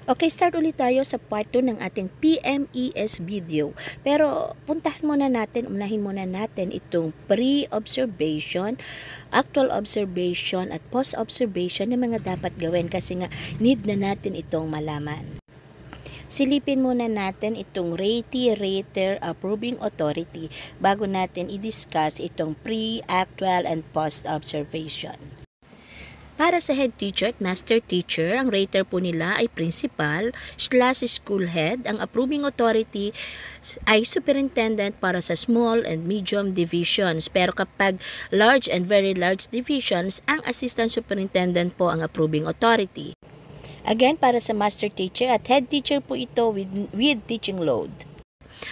Okay, start ulit tayo sa part 2 ng ating PMES video. Pero unahin muna natin itong pre-observation, actual observation at post-observation na mga dapat gawin kasi nga need na natin itong malaman. Silipin muna natin itong RATI, Rater, Approving Authority bago natin i-discuss itong pre, actual, and post-observation. Para sa head teacher at master teacher, ang rater po nila ay principal / school head. Ang approving authority ay superintendent para sa small and medium divisions. Pero kapag large and very large divisions, ang assistant superintendent po ang approving authority. Again, para sa master teacher at head teacher po ito with teaching load.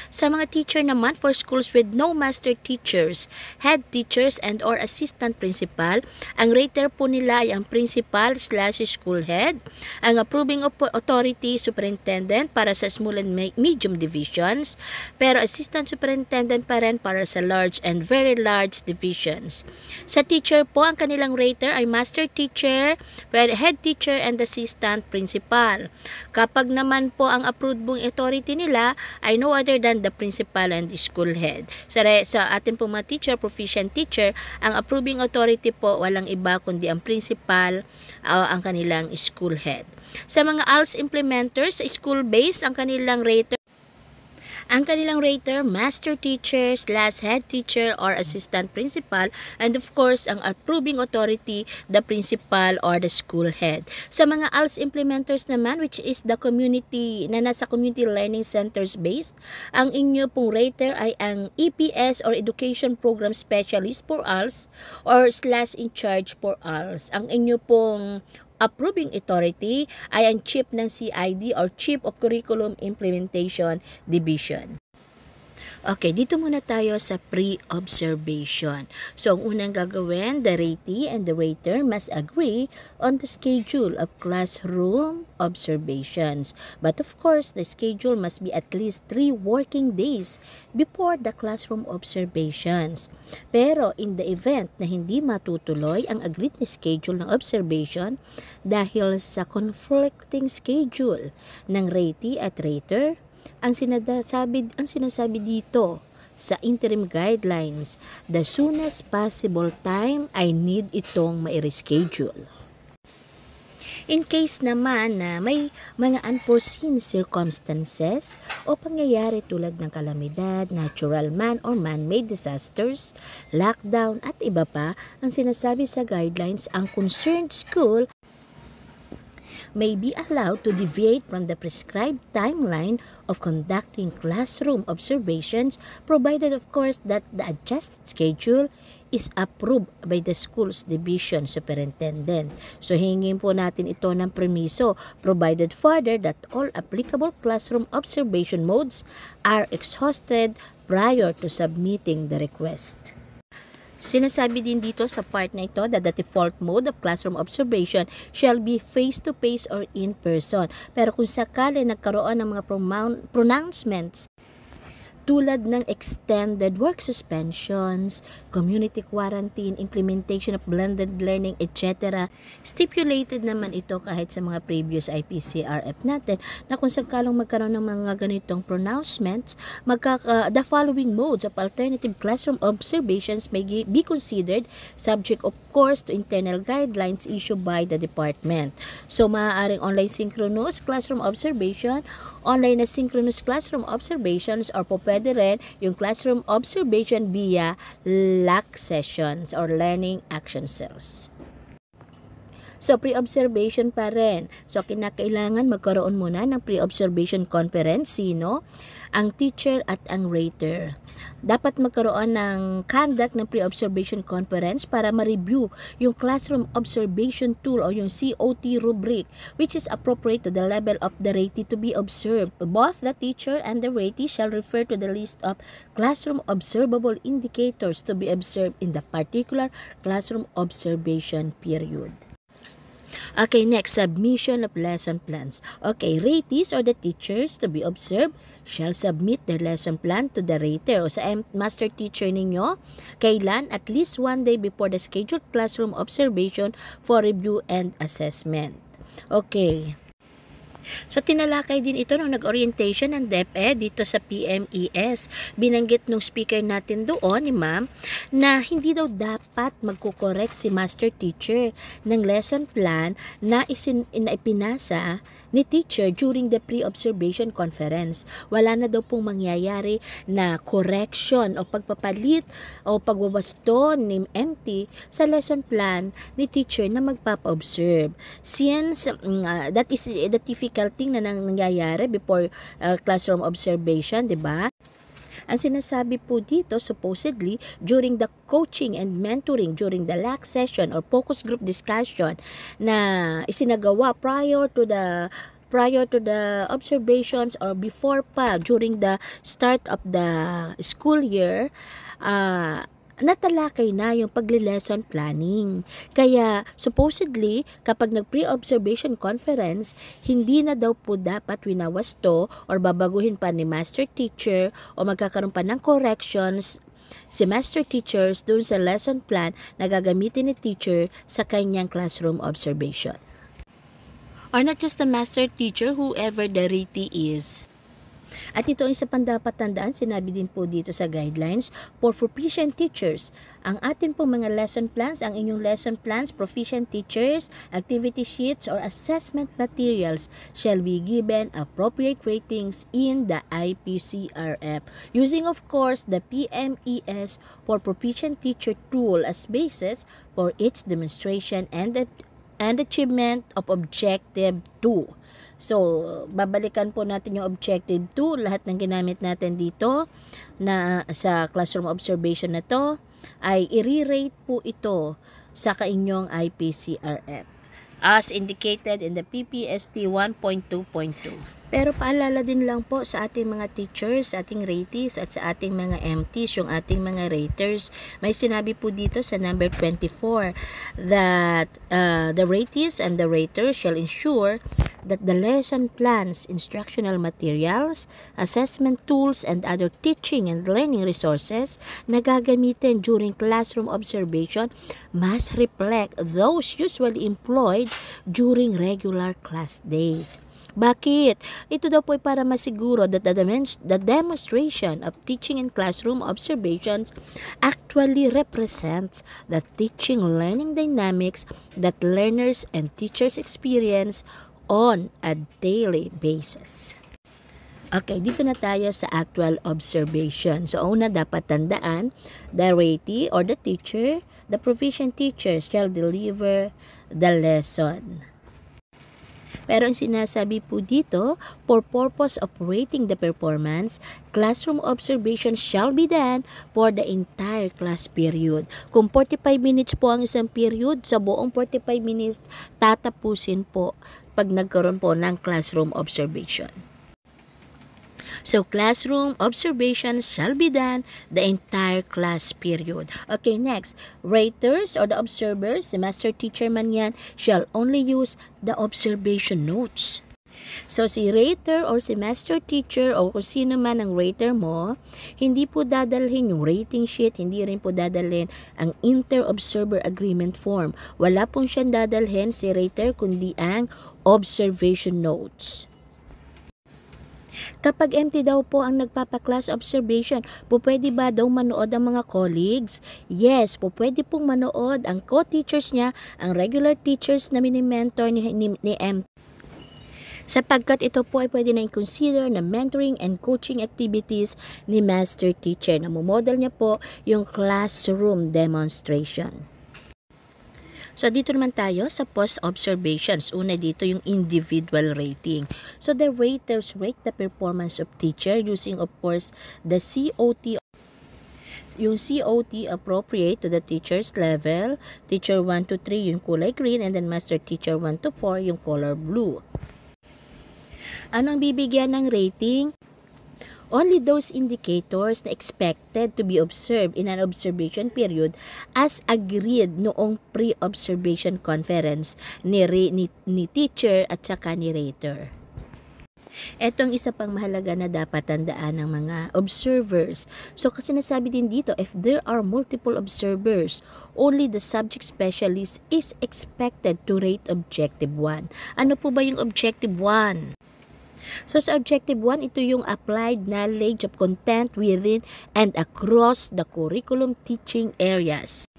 Sa mga teacher naman for schools with no master teachers, head teachers and or assistant principal, ang rater po nila ay ang principal / school head, ang approving authority superintendent para sa small and medium divisions, pero assistant superintendent pa rin para sa large and very large divisions. Sa teacher po, ang kanilang rater ay master teacher, head teacher and assistant principal. Kapag naman po ang approved authority nila ay no other than the principal and the school head. Sa atin po mga teacher, proficient teacher, ang approving authority po walang iba kundi ang principal ang kanilang school head. Sa mga ALS implementers, school-based ang kanilang rater. Ang kanilang rater, master teacher / head teacher or assistant principal, and of course, ang approving authority, the principal or the school head. Sa mga ALS implementers naman, which is the community, na nasa community learning centers based, ang inyo pong rater ay ang EPS or Education Program Specialist for ALS or / in charge for ALS. Ang inyo pong approving authority ay ang chief ng CID or Chief of Curriculum Implementation Division. Okay, dito muna tayo sa pre-observation. So, ang unang gagawin, the ratee and the rater must agree on the schedule of classroom observations. But of course, the schedule must be at least 3 working days before the classroom observations. Pero in the event na hindi matutuloy ang agreed na schedule ng observation dahil sa conflicting schedule ng ratee at rater, ang sinasabi dito sa interim guidelines, the soonest possible time I need itong ma-reschedule. In case naman na may mga unforeseen circumstances o pangyayari tulad ng kalamidad, natural man or man-made disasters, lockdown at iba pa, ang sinasabi sa guidelines, ang concerned school may be allowed to deviate from the prescribed timeline of conducting classroom observations, provided of course that the adjusted schedule is approved by the school's division superintendent. So hingin po natin ito ng permiso, provided further that all applicable classroom observation modes are exhausted prior to submitting the request. Sinasabi din dito sa part na ito that the default mode of classroom observation shall be face-to-face or in-person. Pero kung sakali nagkaroon ng mga pronouncements tulad ng extended work suspensions, community quarantine, implementation of blended learning, etc. Stipulated naman ito kahit sa mga previous IPCRF natin na kung sakaling magkaroon ng mga ganitong pronouncements, the following modes of alternative classroom observations may be considered subject of course to internal guidelines issued by the department. So maaaring online synchronous classroom observation, online na synchronous classroom observations, or po pwede rin yung classroom observation via LAC sessions or Learning Action Cells. So, pre-observation pa rin. So, kinakailangan magkaroon muna ng pre-observation conference. Sino? Ang teacher at ang rater. Dapat magkaroon ng conduct ng pre-observation conference para ma-review yung classroom observation tool o yung COT rubric which is appropriate to the level of the ratee to be observed. Both the teacher and the ratee shall refer to the list of classroom observable indicators to be observed in the particular classroom observation period. Okay, next, submission of lesson plans. Okay, ratees or the teachers to be observed shall submit their lesson plan to the rater o sa master teacher ninyo. Kailan? At least 1 day before the scheduled classroom observation for review and assessment. Okay. So, tinalakay din ito nung nag-orientation ng DepEd dito sa PMES. Binanggit nung speaker natin doon, ni ma'am, na hindi daw dapat magkukorek si master teacher ng lesson plan na ipinasa ni teacher during the pre-observation conference. Wala na daw pong mangyayari na correction o pagpapalit o pagwawasto ni MT sa lesson plan ni teacher na magpapa-observe. Since that is the typical thing na nangyayari before classroom observation, di ba? Ang sinasabi po dito, supposedly, during the coaching and mentoring, during the LAC session or focus group discussion na isinagawa prior to the observations or before pa, during the start of the school year, natalakay na yung pagle-lesson planning. Kaya, supposedly, kapag nag-pre-observation conference, hindi na daw po dapat winawasto or babaguhin pa ni master teacher o magkakaroon pa ng corrections si master teachers dun sa lesson plan na gagamitin ni teacher sa kanyang classroom observation. Or not just the master teacher, whoever the RT is. At ito ang isa pang dapat tandaan, sinabi din po dito sa guidelines for proficient teachers. Ang atin po mga lesson plans, ang inyong lesson plans, proficient teachers, activity sheets, or assessment materials shall be given appropriate ratings in the IPCRF, using of course the PMES for proficient teacher tool as basis for its demonstration and achievement of objective 2. So, babalikan po natin yung objective 2, lahat ng ginamit natin dito na sa classroom observation na to ay i-rate po ito sa kainyong IPCRF as indicated in the PPST 1.2.2. Pero paalala din lang po sa ating mga teachers, sa ating ratees at sa ating mga MTs, yung ating mga raters. May sinabi po dito sa number 24 that the ratees and the raters shall ensure that the lesson plans, instructional materials, assessment tools, and other teaching and learning resources na gagamitin during classroom observation must reflect those usually employed during regular class days. Bakit? Ito daw po ay para masiguro that the demonstration of teaching and classroom observations actually represents the teaching learning dynamics that learners and teachers experience on a daily basis. Okay, dito na tayo sa actual observation. So, una dapat tandaan, the ratee or the teacher, the proficient teacher shall deliver the lesson. Pero ang sinasabi po dito, for purpose of rating the performance, classroom observation shall be done for the entire class period. Kung 45 minutes po ang isang period, sa buong 45 minutes, tatapusin po pag nagkaroon po ng classroom observation. So, classroom observations shall be done the entire class period. Okay, next. Raters or the observers, si master teacher man yan, shall only use the observation notes. So, si rater or si master teacher o kung sino man ang rater mo, hindi po dadalhin yung rating sheet, hindi rin po dadalhin ang inter-observer agreement form. Wala pong siyang dadalhin si rater kundi ang observation notes. Kapag empty daw po ang nagpapa-class observation, pwede ba daw manood ang mga colleagues? Yes, pwede pong manood ang co-teachers niya, ang regular teachers na mini-mentor ni MT. Sapagkat ito po ay pwede na i-consider na mentoring and coaching activities ni master teacher. Namomodel niya po yung classroom demonstration. So, dito naman tayo sa post-observations. Una dito yung individual rating. So, the raters rate the performance of teacher using, of course, the COT. Yung COT appropriate to the teacher's level. Teacher 1 to 3 yung kulay green and then master teacher 1 to 4 yung color blue. Anong bibigyan ng rating? Only those indicators na expected to be observed in an observation period as agreed noong pre-observation conference ni teacher at saka ni rater. Ito ang isa pang mahalaga na dapat tandaan ng mga observers. So kasi nasabi din dito, if there are multiple observers, only the subject specialist is expected to rate Objective 1. Ano po ba yung Objective 1? So sa Objective 1, ito yung applied knowledge of content within and across the curriculum teaching areas.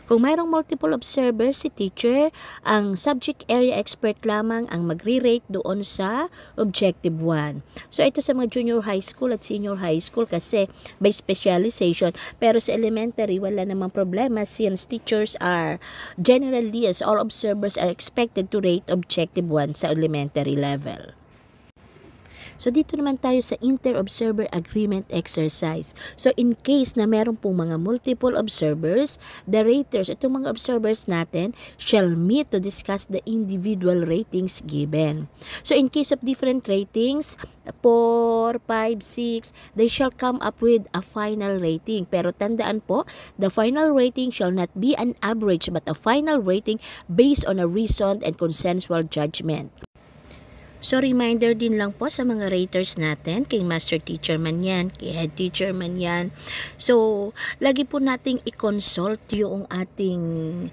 Kung mayroong multiple observers si teacher, ang subject area expert lamang ang magre-rate doon sa Objective 1. So ito sa mga junior high school at senior high school kasi by specialization, pero sa elementary wala namang problema since teachers are generally as all observers are expected to rate Objective 1 sa elementary level. So, dito naman tayo sa Inter-Observer Agreement Exercise. So, in case na meron pong mga multiple observers, the raters, itong mga observers natin, shall meet to discuss the individual ratings given. So, in case of different ratings, 4, 5, 6, they shall come up with a final rating. Pero tandaan po, the final rating shall not be an average but a final rating based on a reasoned and consensual judgment. So, reminder din lang po sa mga raters natin, kay master teacher man yan, kay head teacher man yan. So, lagi po nating i-consult yung ating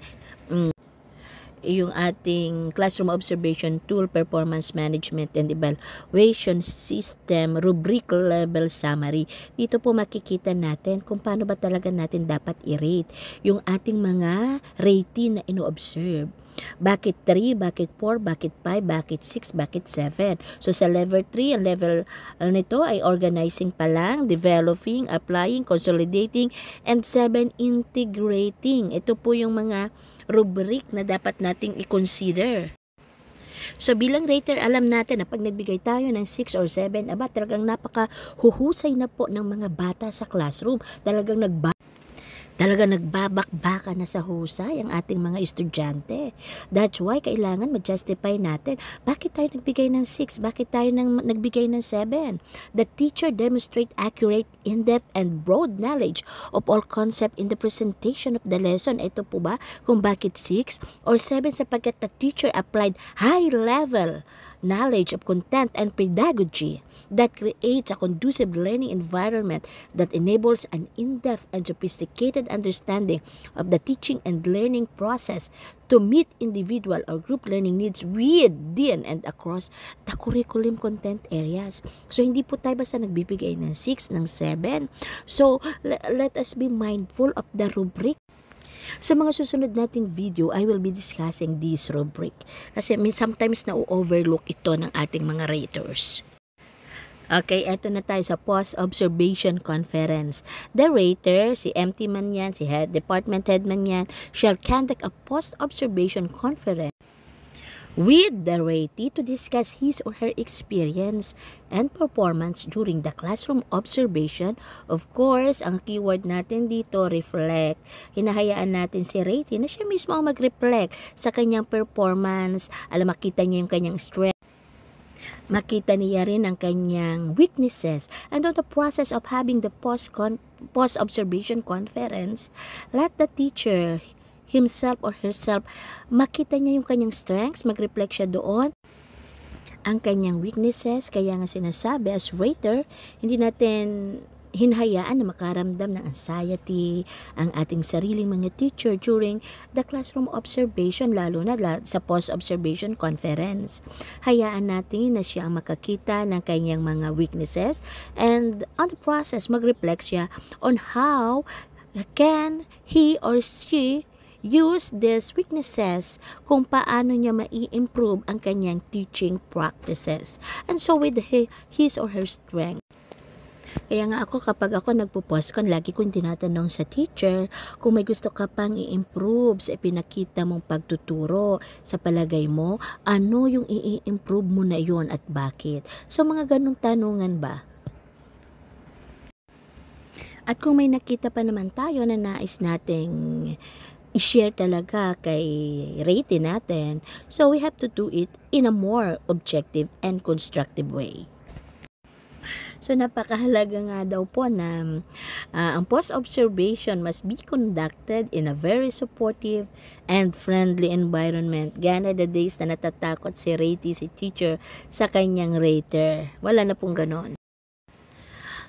classroom observation tool, performance management and evaluation system, rubric level summary. Dito po makikita natin kung paano ba talaga natin dapat i-rate yung ating mga rating na ino-observe. Bakit 3, bakit 4, bakit 5, bakit 6, bakit 7. So sa level 3, ang level nito ay organizing pa lang, developing, applying, consolidating, and 7, integrating. Ito po yung mga rubric na dapat nating i-consider. So bilang rater, alam natin na pag nagbigay tayo ng 6 or 7, talagang napaka-huhusay na po ng mga bata sa classroom. Talagang nagbabakbaka na sa husay ang ating mga estudyante. That's why kailangan ma-justify natin bakit tayo nagbigay ng 6, bakit tayo nagbigay ng 7. The teacher demonstrate accurate, in-depth, and broad knowledge of all concept in the presentation of the lesson. Ito po ba kung bakit 6 or 7 sapagkat the teacher applied high-level knowledge of content and pedagogy that creates a conducive learning environment that enables an in-depth and sophisticated understanding of the teaching and learning process to meet individual or group learning needs within and across the curriculum content areas. So, hindi po tayo basta nagbibigay ng 6, ng 7. So, let us be mindful of the rubric. Sa mga susunod nating video, I will be discussing this rubric. Kasi sometimes na-overlook ito ng ating mga raters. Okay, eto na tayo sa post-observation conference. The rater, si MT man yan, si department head man yan, shall conduct a post-observation conference with the ratee to discuss his or her experience and performance during the classroom observation. Of course, ang keyword natin dito, reflect. Hinahayaan natin si ratee na siya mismo ang mag-reflect sa kanyang performance. Makita niya yung kanyang strength. Makita niya rin ang kanyang weaknesses. And on the process of having the post-observation conference, let the teacher himself or herself, makita niya yung kanyang strengths, mag-reflect siya doon, ang kanyang weaknesses. Kaya nga sinasabi as rater, hindi natin hinahayaan na makaramdam ng anxiety ang ating sariling mga teacher during the classroom observation, lalo na sa post-observation conference. Hayaan natin na siya ang makakita ng kanyang mga weaknesses and on the process, mag-reflect siya on how can he or she use these weaknesses kung paano niya mai-improve ang kanyang teaching practices. And so with his or her strength. Kaya nga kapag ako nagpo-post ko, lagi kong tinatanong sa teacher kung may gusto ka pang i-improve sa ipinakita mong pagtuturo. Sa palagay mo, ano yung i-improve mo na yon at bakit? So mga ganong tanungan ba? At kung may nakita pa naman tayo na nais nating i-share talaga kay ratee natin, so we have to do it in a more objective and constructive way. So napakahalaga nga daw po na ang post-observation must be conducted in a very supportive and friendly environment. Gana the days na natatakot si ratee, si teacher, sa kanyang rater. Wala na pong ganon.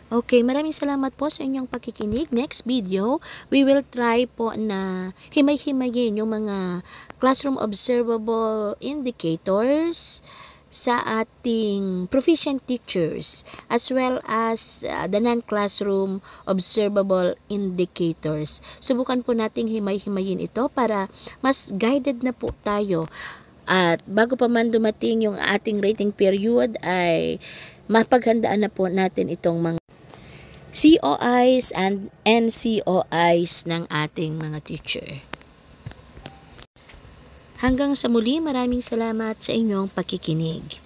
Okay, maraming salamat po sa inyong pakikinig. Next video, we will try po na himay-himayin yung mga classroom observable indicators sa ating proficient teachers as well as the non-classroom observable indicators. Subukan po nating himay-himayin ito para mas guided na po tayo. At bago pa man dumating yung ating rating period ay mapaghandaan na po natin itong mga COIs and NCOIs ng ating mga teacher. Hanggang sa muli, maraming salamat sa inyong pakikinig.